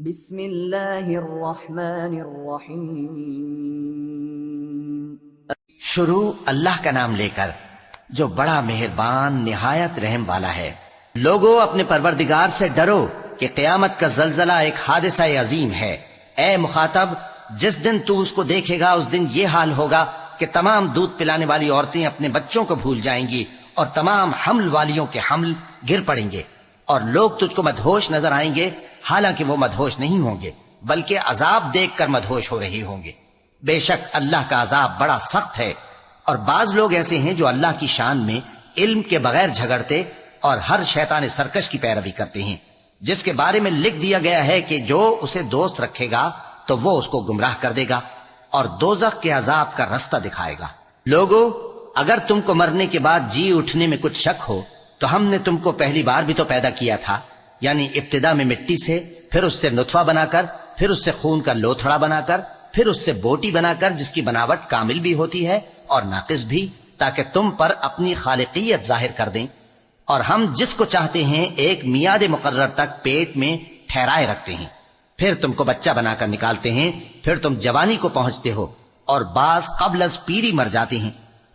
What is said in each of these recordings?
بسم اللہ الرحمن الرحیم۔ شروع اللہ کا نام لے کر جو بڑا مہربان نہایت رحم والا ہے۔ لوگو اپنے پروردگار سے ڈرو کہ قیامت کا زلزلہ ایک حادثہ عظیم ہے۔ اے مخاطب، جس دن تو اس کو دیکھے گا اس دن یہ حال ہوگا کہ تمام دودھ پلانے والی عورتیں اپنے بچوں کو بھول جائیں گی اور تمام حمل والیوں کے حمل گر پڑیں گے، اور لوگ تجھ کو مدہوش نظر آئیں گے، حالانکہ وہ مدہوش نہیں ہوں گے بلکہ عذاب دیکھ کر مدہوش ہو رہے ہوں گے۔ بے شک اللہ کا عذاب بڑا سخت ہے۔ اور بعض لوگ ایسے ہیں جو اللہ کی شان میں علم کے بغیر جھگڑتے اور ہر شیطان سرکش کی پیروی کرتے ہیں، جس کے بارے میں لکھ دیا گیا ہے کہ جو اسے دوست رکھے گا تو وہ اس کو گمراہ کر دے گا اور دوزخ کے عذاب کا رستہ دکھائے گا۔ لوگو، اگر تم کو مرنے کے بعد جی اٹھنے میں کچھ شک ہو تو ہم نے تم کو پہلی بار بھی تو پیدا کیا تھا، یعنی ابتدا میں مٹی سے، پھر اس سے نطفہ بنا کر، پھر اس سے خون کا لوتھڑا بنا کر، پھر اس سے بوٹی بنا کر جس کی بناوٹ کامل بھی ہوتی ہے اور ناقص بھی، تاکہ تم پر اپنی خالقیت ظاہر کر دیں۔ اور ہم جس کو چاہتے ہیں ایک میعاد مقرر تک پیٹ میں ٹھہرائے رکھتے ہیں، پھر تم کو بچہ بنا کر نکالتے ہیں، پھر تم جوانی کو پہنچتے ہو، اور بعض قبل از پیری مر جاتے ہیں،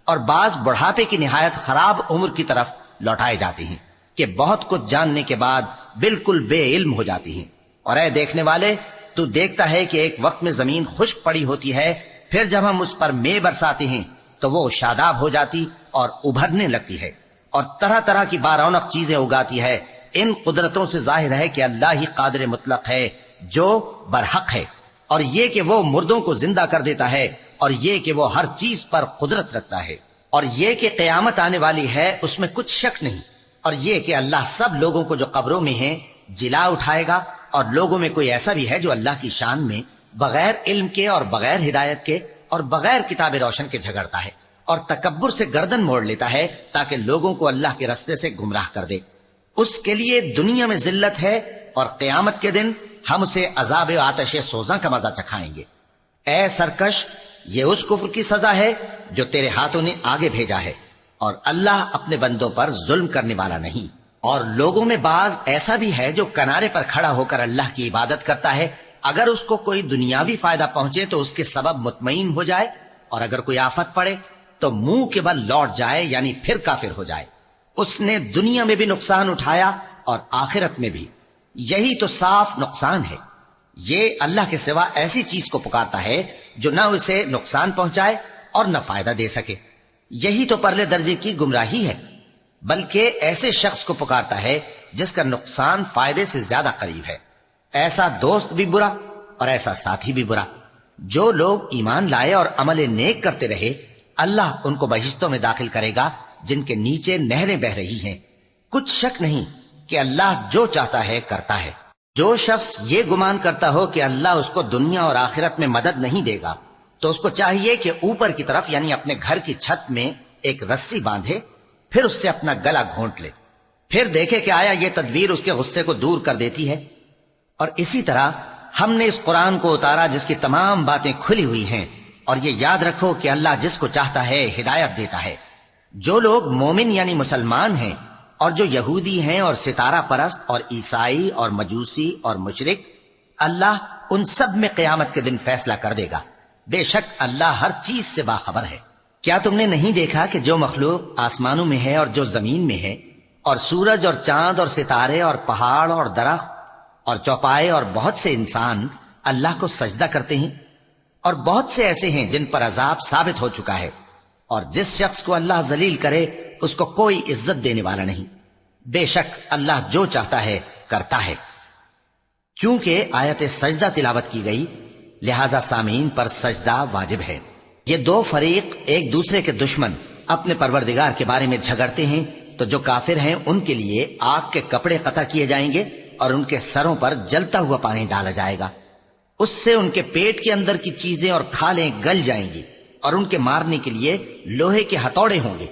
اور بعض بڑھاپے کی نہایت خراب عمر کی طرف لوٹائے جاتے ہیں کہ بہت کچھ جاننے کے بعد بالکل بے علم ہو جاتی ہیں۔ اور اے دیکھنے والے، تو دیکھتا ہے کہ ایک وقت میں زمین خشک پڑی ہوتی ہے، پھر جب ہم اس پر مے برساتے ہیں تو وہ شاداب ہو جاتی اور ابھرنے لگتی ہے اور طرح طرح کی بارونق چیزیں اگاتی ہے۔ ان قدرتوں سے ظاہر ہے کہ اللہ ہی قادر مطلق ہے جو برحق ہے، اور یہ کہ وہ مردوں کو زندہ کر دیتا ہے، اور یہ کہ وہ ہر چیز پر قدرت رکھتا ہے، اور یہ کہ قیامت آنے والی ہے اس میں کچھ شک نہیں، اور یہ کہ اللہ سب لوگوں کو جو قبروں میں ہیں جلا اٹھائے گا، اور لوگوں میں کوئی ایسا بھی ہے جو اللہ کی شان میں بغیر علم کے اور بغیر ہدایت کے اور بغیر کتاب روشن کے جھگڑتا ہے اور تکبر سے گردن موڑ لیتا ہے تاکہ لوگوں کو اللہ کے رستے سے گمراہ کر دے۔ اس کے لیے دنیا میں ذلت ہے، اور قیامت کے دن ہم اسے عذاب آتش سوزاں کا مزہ چکھائیں گے۔ اے سرکش، یہ اس کفر کی سزا ہے جو تیرے ہاتھوں نے آگے بھیجا ہے، اور اللہ اپنے بندوں پر ظلم کرنے والا نہیں۔ اور لوگوں میں بعض ایسا بھی ہے جو کنارے پر کھڑا ہو کر اللہ کی عبادت کرتا ہے، اگر اس کو کوئی دنیاوی فائدہ پہنچے تو اس کے سبب مطمئن ہو جائے، اور اگر کوئی آفت پڑے تو منہ کے بل لوٹ جائے، یعنی پھر کافر ہو جائے۔ اس نے دنیا میں بھی نقصان اٹھایا اور آخرت میں بھی، یہی تو صاف نقصان ہے۔ یہ اللہ کے سوا ایسی چیز کو پکارتا ہے جو نہ اسے نقصان پہنچائے اور نہ فائدہ دے سکے، یہی تو پرلے درجے کی گمراہی ہے۔ بلکہ ایسے شخص کو پکارتا ہے جس کا نقصان فائدے سے زیادہ قریب ہے۔ ایسا دوست بھی برا اور ایسا ساتھی بھی برا۔ جو لوگ ایمان لائے اور عمل نیک کرتے رہے، اللہ ان کو بہشتوں میں داخل کرے گا جن کے نیچے نہریں بہ رہی ہیں۔ کچھ شک نہیں کہ اللہ جو چاہتا ہے کرتا ہے۔ جو شخص یہ گمان کرتا ہو کہ اللہ اس کو دنیا اور آخرت میں مدد نہیں دے گا، تو اس کو چاہیے کہ اوپر کی طرف یعنی اپنے گھر کی چھت میں ایک رسی باندھے، پھر اس سے اپنا گلا گھونٹ لے، پھر دیکھے کہ آیا یہ تدبیر اس کے غصے کو دور کر دیتی ہے۔ اور اسی طرح ہم نے اس قرآن کو اتارا جس کی تمام باتیں کھلی ہوئی ہیں، اور یہ یاد رکھو کہ اللہ جس کو چاہتا ہے ہدایت دیتا ہے۔ جو لوگ مومن یعنی مسلمان ہیں اور جو یہودی ہیں اور ستارہ پرست اور عیسائی اور مجوسی اور مشرک، اللہ ان سب میں قیامت کے دن فیصلہ کر دے گا۔ بے شک اللہ ہر چیز سے باخبر ہے۔ کیا تم نے نہیں دیکھا کہ جو مخلوق آسمانوں میں ہے اور جو زمین میں ہے، اور سورج اور چاند اور ستارے اور پہاڑ اور درخت اور چوپائے اور بہت سے انسان اللہ کو سجدہ کرتے ہیں، اور بہت سے ایسے ہیں جن پر عذاب ثابت ہو چکا ہے، اور جس شخص کو اللہ ذلیل کرے اس کو کوئی عزت دینے والا نہیں۔ بے شک اللہ جو چاہتا ہے کرتا ہے۔ چونکہ آیت سجدہ تلاوت کی گئی لہذا سامعین پر سجدہ واجب ہے۔ یہ دو فریق ایک دوسرے کے دشمن اپنے پروردگار کے بارے میں جھگڑتے ہیں، تو جو کافر ہیں ان کے لیے آگ کے کپڑے قطع کیے جائیں گے اور ان کے سروں پر جلتا ہوا پانی ڈالا جائے گا، اس سے ان کے پیٹ کے اندر کی چیزیں اور کھالیں گل جائیں گی، اور ان کے مارنے کے لیے لوہے کے ہتھوڑے ہوں گے۔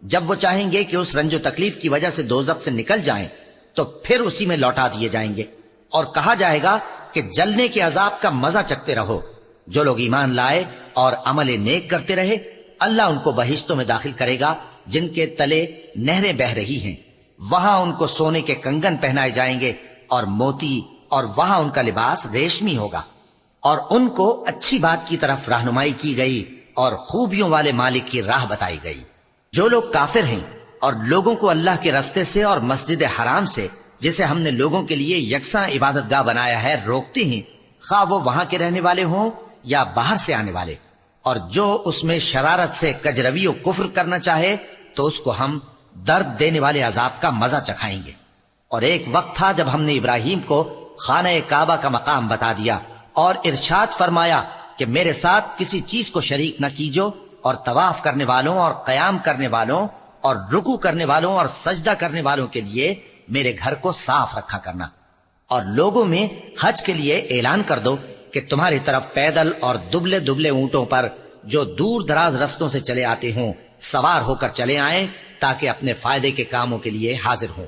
جب وہ چاہیں گے کہ اس رنج و تکلیف کی وجہ سے دوزخ سے نکل جائیں تو پھر اسی میں لوٹا دیے جائیں گے، اور کہا جائے گا کہ جلنے کے عذاب کا مزہ چکھتے رہو۔ جو لوگ ایمان لائے اور عمل نیک کرتے رہے، اللہ ان کو بہشتوں میں داخل کرے گا جن کے تلے نہریں بہ رہی ہیں، وہاں ان کو سونے کے کنگن پہنائے جائیں گے اور موتی اور وہاں ان کا لباس ریشمی ہوگا، اور ان کو اچھی بات کی طرف رہنمائی کی گئی اور خوبیوں والے مالک کی راہ بتائی گئی۔ جو لوگ کافر ہیں اور لوگوں کو اللہ کے رستے سے اور مسجد حرام سے، جسے ہم نے لوگوں کے لیے یکساں عبادت گاہ بنایا ہے، روکتے ہیں، خواہ وہ وہاں کے رہنے والے ہوں یا باہر سے آنے والے، اور جو اس میں شرارت سے کجروی و کفر کرنا چاہے تو اس کو ہم درد دینے والے عذاب کا مزہ چکھائیں گے۔ اور ایک وقت تھا جب ہم نے ابراہیم کو خانہ کعبہ کا مقام بتا دیا اور ارشاد فرمایا کہ میرے ساتھ کسی چیز کو شریک نہ کیجو، اور طواف کرنے والوں اور قیام کرنے والوں اور رکوع کرنے والوں اور سجدہ کرنے والوں کے لیے میرے گھر کو صاف رکھا کرنا، اور لوگوں میں حج کے لیے اعلان کر دو کہ تمہاری طرف پیدل اور دبلے دبلے اونٹوں پر جو دور دراز رستوں سے چلے آتے ہوں سوار ہو کر چلے آئیں، تاکہ اپنے فائدے کے کاموں کے لیے حاضر ہوں۔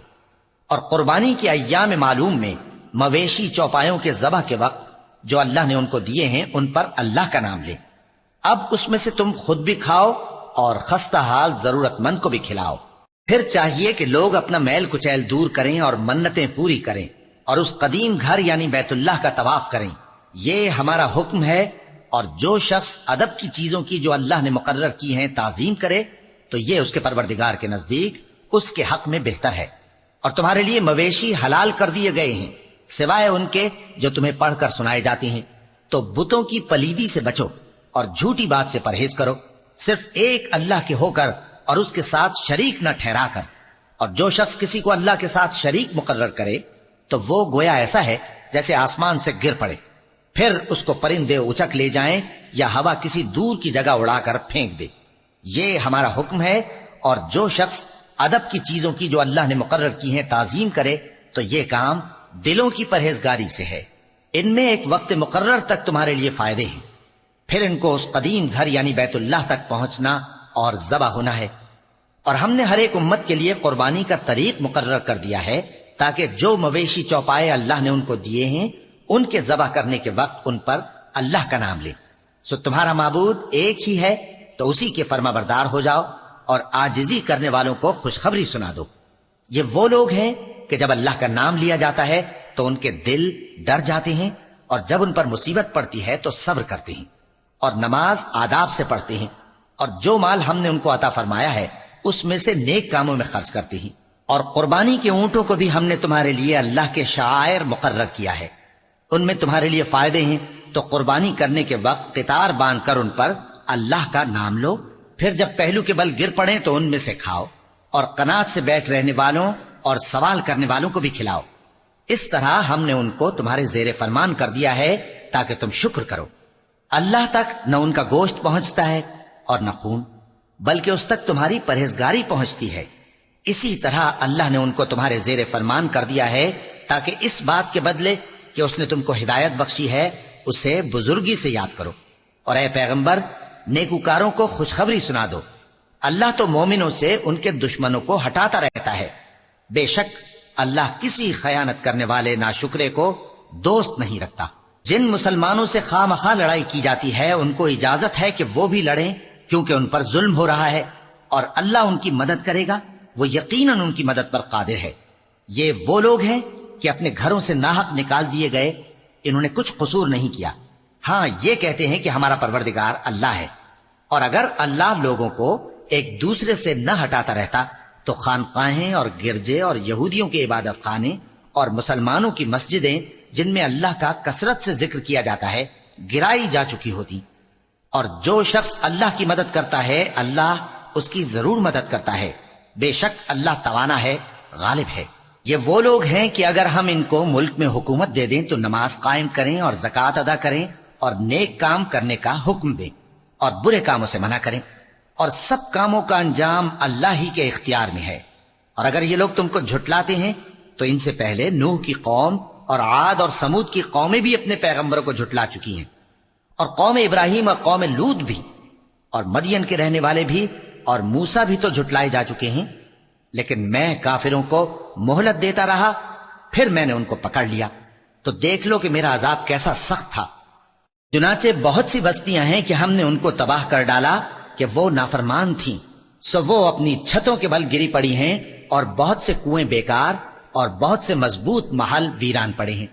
اور قربانی کے ایام معلوم میں مویشی چوپایوں کے ذبح کے وقت جو اللہ نے ان کو دیے ہیں ان پر اللہ کا نام لیں۔ اب اس میں سے تم خود بھی کھاؤ اور خستہ حال ضرورت مند کو بھی کھلاؤ۔ پھر چاہیے کہ لوگ اپنا میل کچیل دور کریں اور منتیں پوری کریں اور اس قدیم گھر یعنی بیت اللہ کا طواف کریں، یہ ہمارا حکم ہے۔ اور جو شخص ادب کی چیزوں کی جو اللہ نے مقرر کی ہیں تعظیم کرے تو یہ اس کے پروردگار کے نزدیک اس کے حق میں بہتر ہے۔ اور تمہارے لیے مویشی حلال کر دیے گئے ہیں سوائے ان کے جو تمہیں پڑھ کر سنائے جاتے ہیں، تو بتوں کی پلیدی سے بچو اور جھوٹی بات سے پرہیز کرو، صرف ایک اللہ کے ہو کر اور اس کے ساتھ شریک نہ ٹھہرا کر۔ اور جو شخص کسی کو اللہ کے ساتھ شریک مقرر کرے تو وہ گویا ایسا ہے جیسے آسمان سے گر پڑے، پھر اس کو پرندے اچک لے جائیں یا ہوا کسی دور کی جگہ اڑا کر پھینک دے۔ یہ ہمارا حکم ہے۔ اور جو شخص ادب کی چیزوں کی جو اللہ نے مقرر کی ہیں تعظیم کرے تو یہ کام دلوں کی پرہیزگاری سے ہے۔ ان میں ایک وقت مقرر تک تمہارے لیے فائدے ہیں، پھر ان کو اس قدیم گھر یعنی بیت اللہ تک پہنچنا اور ذبح ہونا ہے۔ اور ہم نے ہر ایک امت کے لیے قربانی کا طریق مقرر کر دیا ہے تاکہ جو مویشی چوپائے اللہ نے ان کو دیے ہیں ان کے ذبح کرنے کے وقت ان پر اللہ کا نام لیں۔ سو تمہارا معبود ایک ہی ہے، تو اسی کے فرما بردار ہو جاؤ اور عاجزی کرنے والوں کو خوشخبری سنا دو۔ یہ وہ لوگ ہیں کہ جب اللہ کا نام لیا جاتا ہے تو ان کے دل ڈر جاتے ہیں، اور جب ان پر مصیبت پڑتی ہے تو صبر کرتے ہیں، اور نماز آداب سے پڑھتے ہیں، اور جو مال ہم نے ان کو عطا فرمایا ہے اس میں سے نیک کاموں میں خرچ کرتے ہیں۔ اور قربانی کے اونٹوں کو بھی ہم نے تمہارے لیے اللہ کے شعائر مقرر کیا ہے، ان میں تمہارے لیے فائدے ہیں، تو قربانی کرنے کے وقت قطار باندھ کر ان پر اللہ کا نام لو، پھر جب پہلو کے بل گر پڑیں تو ان میں سے کھاؤ، اور قناعت سے بیٹھ رہنے والوں اور سوال کرنے والوں کو بھی کھلاؤ۔ اس طرح ہم نے ان کو تمہارے زیر فرمان کر دیا ہے تاکہ تم شکر کرو۔ اللہ تک نہ ان کا گوشت پہنچتا ہے اور نہ خون، بلکہ اس تک تمہاری پرہیزگاری پہنچتی ہے۔ اسی طرح اللہ نے ان کو تمہارے زیر فرمان کر دیا ہے تاکہ اس بات کے بدلے کہ اس نے تم کو ہدایت بخشی ہے اسے بزرگی سے یاد کرو۔ اور اے پیغمبر، نیکوکاروں کو خوشخبری سنا دو، اللہ تو مومنوں سے ان کے دشمنوں کو ہٹاتا رہتا ہے۔ بے شک اللہ کسی خیانت کرنے والے ناشکرے کو دوست نہیں رکھتا۔ جن مسلمانوں سے خواہ مخواہ لڑائی کی جاتی ہے ان کو اجازت ہے کہ وہ بھی لڑیں، کیونکہ ان پر ظلم ہو رہا ہے، اور اللہ ان کی مدد کرے گا، وہ یقیناً ان کی مدد پر قادر ہے۔ یہ وہ لوگ ہیں کہ اپنے گھروں سے ناحق نکال دیے گئے، انہوں نے کچھ قصور نہیں کیا، ہاں یہ کہتے ہیں کہ ہمارا پروردگار اللہ ہے۔ اور اگر اللہ لوگوں کو ایک دوسرے سے نہ ہٹاتا رہتا تو خانقاہیں اور گرجے اور یہودیوں کے عبادت خانے اور مسلمانوں کی مسجدیں جن میں اللہ کا کثرت سے ذکر کیا جاتا ہے گرائی جا چکی ہوتی۔ اور جو شخص اللہ کی مدد کرتا ہے اللہ اس کی ضرور مدد کرتا ہے، بے شک اللہ توانا ہے، غالب ہے۔ یہ وہ لوگ ہیں کہ اگر ہم ان کو ملک میں حکومت دے دیں تو نماز قائم کریں اور زکوٰۃ ادا کریں اور نیک کام کرنے کا حکم دیں اور برے کاموں سے منع کریں، اور سب کاموں کا انجام اللہ ہی کے اختیار میں ہے۔ اور اگر یہ لوگ تم کو جھٹلاتے ہیں تو ان سے پہلے نوح کی قوم اور عاد اور سمود کی قومیں بھی اپنے پیغمبروں کو جھٹلا چکی ہیں، اور قوم ابراہیم اور قوم لوط بھی، اور مدین کے رہنے والے بھی، اور موسیٰ بھی تو جھٹلائے جا چکے ہیں۔ لیکن میں کافروں کو مہلت دیتا رہا، پھر میں نے ان کو پکڑ لیا، تو دیکھ لو کہ میرا عذاب کیسا سخت تھا۔ چنانچہ بہت سی بستیاں ہیں کہ ہم نے ان کو تباہ کر ڈالا کہ وہ نافرمان تھیں، سو وہ اپنی چھتوں کے بل گری پڑی ہیں، اور بہت سے کنویں بیکار اور بہت سے مضبوط محل ویران پڑے ہیں۔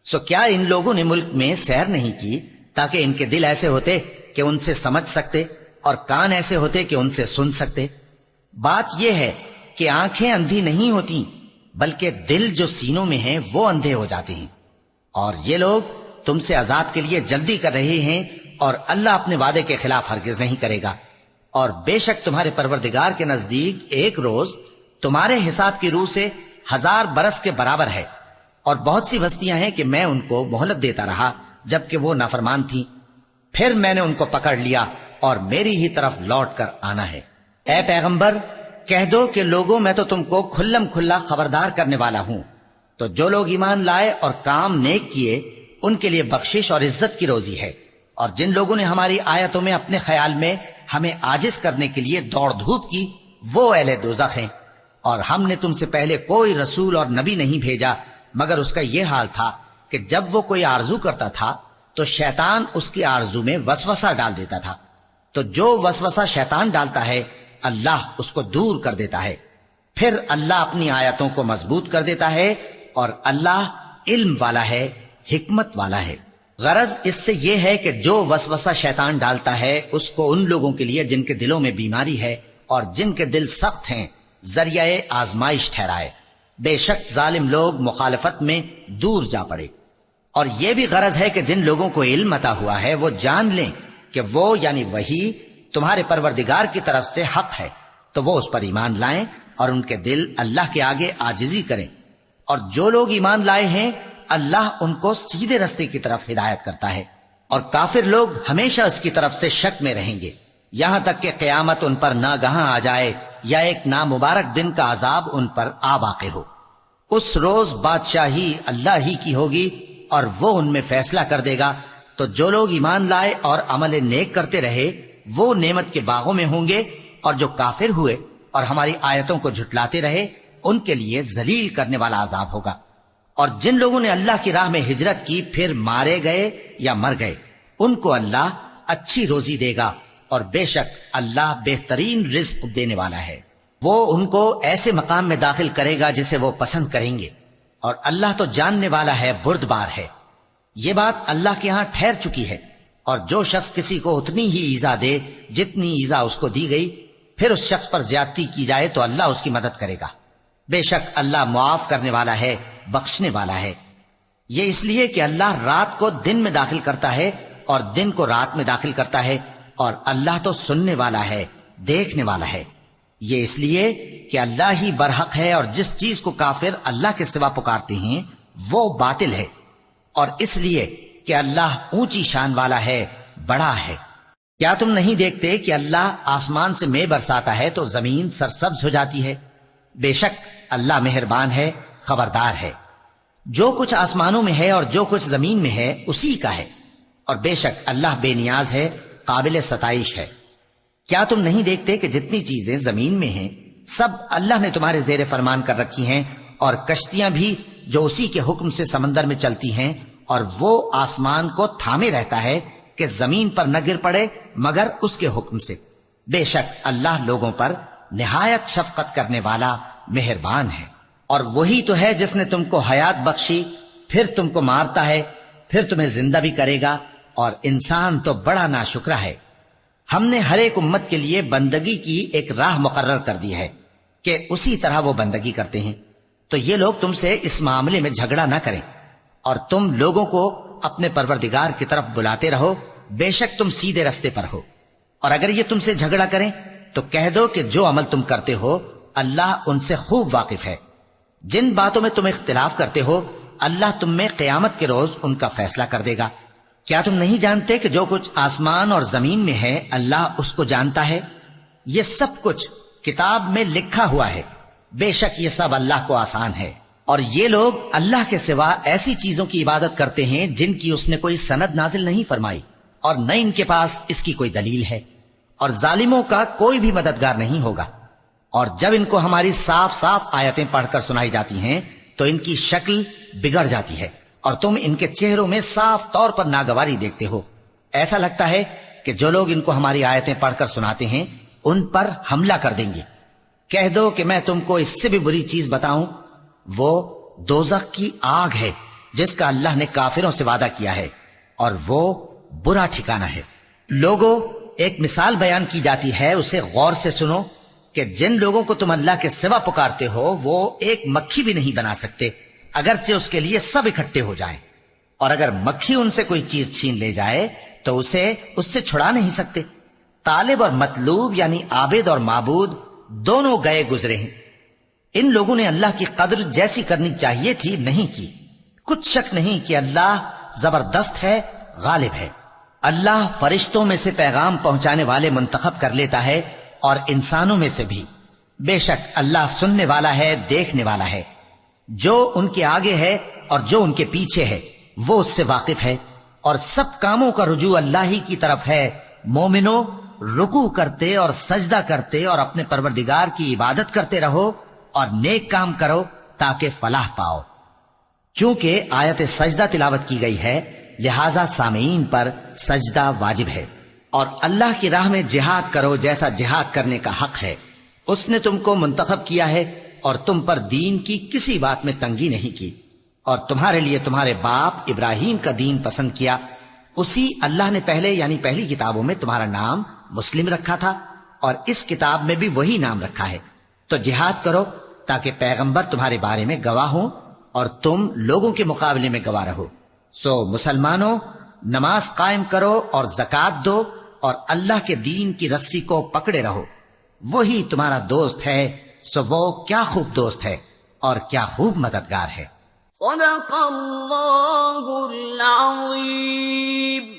سو کیا ان لوگوں نے ملک میں سیر نہیں کی تاکہ ان کے دل ایسے ہوتے کہ ان سے سمجھ سکتے اور کان ایسے ہوتے کہ ان سے سن سکتے؟ بات یہ ہے کہ آنکھیں اندھی نہیں ہوتی بلکہ دل جو سینوں میں ہیں وہ اندھے ہو جاتے ہیں. اور یہ لوگ تم سے عذاب کے لیے جلدی کر رہے ہیں اور اللہ اپنے وعدے کے خلاف ہرگز نہیں کرے گا. اور بے شک تمہارے پروردگار کے نزدیک ایک روز تمہارے حساب کی روح سے 1000 برس کے برابر ہے. اور بہت سی بستیاں ہیں کہ میں ان کو مہلت دیتا رہا جبکہ وہ نافرمان تھیں، پھر میں نے ان کو پکڑ لیا اور میری ہی طرف لوٹ کر آنا ہے. اے پیغمبر کہہ دو کہ لوگوں میں تو تم کو کھلم کھلا خبردار کرنے والا ہوں. تو جو لوگ ایمان لائے اور کام نیک کیے ان کے لیے بخشش اور عزت کی روزی ہے. اور جن لوگوں نے ہماری آیتوں میں اپنے خیال میں ہمیں عاجز کرنے کے لیے دوڑ دھوپ کی وہ اہل دوزخ ہیں. اور ہم نے تم سے پہلے کوئی رسول اور نبی نہیں بھیجا مگر اس کا یہ حال تھا کہ جب وہ کوئی آرزو کرتا تھا تو شیطان اس کی آرزو میں وسوسہ ڈال دیتا تھا. تو جو وسوسہ شیطان ڈالتا ہے اللہ اس کو دور کر دیتا ہے. پھر اللہ اپنی آیتوں کو مضبوط کر دیتا ہے اور اللہ علم والا ہے، حکمت والا ہے. غرض اس سے یہ ہے کہ جو وسوسہ شیطان ڈالتا ہے اس کو ان لوگوں کے لیے جن کے دلوں میں بیماری ہے اور جن کے دل سخت ہیں ذریعہ آزمائش ٹھہرائے. بے شک ظالم لوگ مخالفت میں دور جا پڑے. اور یہ بھی غرض ہے کہ جن لوگوں کو علم عطا ہوا ہے وہ جان لیں کہ وہ یعنی وہی تمہارے پروردگار کی طرف سے حق ہے، تو وہ اس پر ایمان لائیں اور ان کے دل اللہ کے آگے عاجزی کریں. اور جو لوگ ایمان لائے ہیں اللہ ان کو سیدھے رستے کی طرف ہدایت کرتا ہے. اور کافر لوگ ہمیشہ اس کی طرف سے شک میں رہیں گے یہاں تک کہ قیامت ان پر ناگہاں آ جائے یا ایک نامبارک دن کا عذاب ان پر آ واقع ہو. اس روز بادشاہی اللہ ہی کی ہوگی اور وہ ان میں فیصلہ کر دے گا. تو جو لوگ ایمان لائے اور عمل نیک کرتے رہے وہ نعمت کے باغوں میں ہوں گے، اور جو کافر ہوئے اور ہماری آیتوں کو جھٹلاتے رہے ان کے لیے ذلیل کرنے والا عذاب ہوگا. اور جن لوگوں نے اللہ کی راہ میں ہجرت کی پھر مارے گئے یا مر گئے ان کو اللہ اچھی روزی دے گا، اور بے شک اللہ بہترین رزق دینے والا ہے. وہ ان کو ایسے مقام میں داخل کرے گا جسے وہ پسند کریں گے، اور اللہ تو جاننے والا ہے، بردبار ہے. یہ بات اللہ کے ہاں ٹھہر چکی ہے. اور جو شخص کسی کو اتنی ہی ایذا دے جتنی ایذا اس کو دی گئی پھر اس شخص پر زیادتی کی جائے تو اللہ اس کی مدد کرے گا. بے شک اللہ معاف کرنے والا ہے، بخشنے والا ہے. یہ اس لیے کہ اللہ رات کو دن میں داخل کرتا ہے اور دن کو رات میں داخل کرتا ہے، اور اللہ تو سننے والا ہے، دیکھنے والا ہے. یہ اس لیے کہ اللہ ہی برحق ہے، اور جس چیز کو کافر اللہ کے سوا پکارتے ہیں وہ باطل ہے. اور اس لیے کہ اللہ اونچی شان والا ہے، بڑا ہے. کیا تم نہیں دیکھتے کہ اللہ آسمان سے مے برساتا ہے تو زمین سرسبز ہو جاتی ہے؟ بے شک اللہ مہربان ہے، خبردار ہے. جو کچھ آسمانوں میں ہے اور جو کچھ زمین میں ہے اسی کا ہے. اور بے شک اللہ بے نیاز ہے، قابل ستائش ہے. کیا تم نہیں دیکھتے کہ جتنی چیزیں زمین میں ہیں سب اللہ نے تمہارے زیر فرمان کر رکھی ہیں، اور کشتیاں بھی جو اسی کے حکم سے سمندر میں چلتی ہیں، اور وہ آسمان کو تھامے رہتا ہے کہ زمین پر نہ گر پڑے مگر اس کے حکم سے. بے شک اللہ لوگوں پر نہایت شفقت کرنے والا مہربان ہے. اور وہی تو ہے جس نے تم کو حیات بخشی، پھر تم کو مارتا ہے، پھر تمہیں زندہ بھی کرے گا، اور انسان تو بڑا ناشکرا ہے. ہم نے ہر ایک امت کے لیے بندگی کی ایک راہ مقرر کر دی ہے کہ اسی طرح وہ بندگی کرتے ہیں. تو یہ لوگ تم سے اس معاملے میں جھگڑا نہ کریں، اور تم لوگوں کو اپنے پروردگار کی طرف بلاتے رہو، بے شک تم سیدھے رستے پر ہو. اور اگر یہ تم سے جھگڑا کریں تو کہہ دو کہ جو عمل تم کرتے ہو اللہ ان سے خوب واقف ہے. جن باتوں میں تم اختلاف کرتے ہو اللہ تم میں قیامت کے روز ان کا فیصلہ کر دے گا. کیا تم نہیں جانتے کہ جو کچھ آسمان اور زمین میں ہے اللہ اس کو جانتا ہے؟ یہ سب کچھ کتاب میں لکھا ہوا ہے. بے شک یہ سب اللہ کو آسان ہے. اور یہ لوگ اللہ کے سوا ایسی چیزوں کی عبادت کرتے ہیں جن کی اس نے کوئی سند نازل نہیں فرمائی، اور نہ ان کے پاس اس کی کوئی دلیل ہے. اور ظالموں کا کوئی بھی مددگار نہیں ہوگا. اور جب ان کو ہماری صاف صاف آیتیں پڑھ کر سنائی جاتی ہیں تو ان کی شکل بگڑ جاتی ہے، اور تم ان کے چہروں میں صاف طور پر ناگواری دیکھتے ہو. ایسا لگتا ہے کہ جو لوگ ان کو ہماری آیتیں پڑھ کر سناتے ہیں ان پر حملہ کر دیں گے. کہہ دو کہ میں تم کو اس سے بھی بری چیز بتاؤں، وہ دوزخ کی آگ ہے جس کا اللہ نے کافروں سے وعدہ کیا ہے، اور وہ برا ٹھکانہ ہے۔ لوگوں، ایک مثال بیان کی جاتی ہے، اسے غور سے سنو کہ جن لوگوں کو تم اللہ کے سوا پکارتے ہو وہ ایک مکھی بھی نہیں بنا سکتے، اگرچہ اس کے لیے سب اکٹھے ہو جائیں، اور اگر مکھی ان سے کوئی چیز چھین لے جائے تو اسے اس سے چھڑا نہیں سکتے۔ طالب اور مطلوب یعنی عابد اور معبود دونوں گئے گزرے ہیں۔ ان لوگوں نے اللہ کی قدر جیسی کرنی چاہیے تھی نہیں کی۔ کچھ شک نہیں کہ اللہ زبردست ہے، غالب ہے۔ اللہ فرشتوں میں سے پیغام پہنچانے والے منتخب کر لیتا ہے اور انسانوں میں سے بھی۔ بے شک اللہ سننے والا ہے، دیکھنے والا ہے۔ جو ان کے آگے ہے اور جو ان کے پیچھے ہے وہ اس سے واقف ہے، اور سب کاموں کا رجوع اللہ ہی کی طرف ہے۔ مومنوں، رکوع کرتے اور سجدہ کرتے اور اپنے پروردگار کی عبادت کرتے رہو اور نیک کام کرو تاکہ فلاح پاؤ۔ چونکہ آیت سجدہ تلاوت کی گئی ہے لہذا سامعین پر سجدہ واجب ہے، اور اللہ کی راہ میں جہاد کرو جیسا جہاد کرنے کا حق ہے۔ اس نے تم کو منتخب کیا ہے اور تم پر دین کی کسی بات میں تنگی نہیں کی، اور تمہارے لیے تمہارے باپ ابراہیم کا دین پسند کیا۔ اسی اللہ نے پہلے یعنی پہلی کتابوں میں تمہارا نام مسلم رکھا تھا، اور اس کتاب میں بھی وہی نام رکھا ہے۔ تو جہاد کرو تاکہ پیغمبر تمہارے بارے میں گواہ ہوں اور تم لوگوں کے مقابلے میں گواہ رہو۔ سو مسلمانوں، نماز قائم کرو اور زکوٰۃ دو اور اللہ کے دین کی رسی کو پکڑے رہو، وہی تمہارا دوست ہے۔ سو وہ کیا خوب دوست ہے اور کیا خوب مددگار ہے۔ صدق اللہ العظیم۔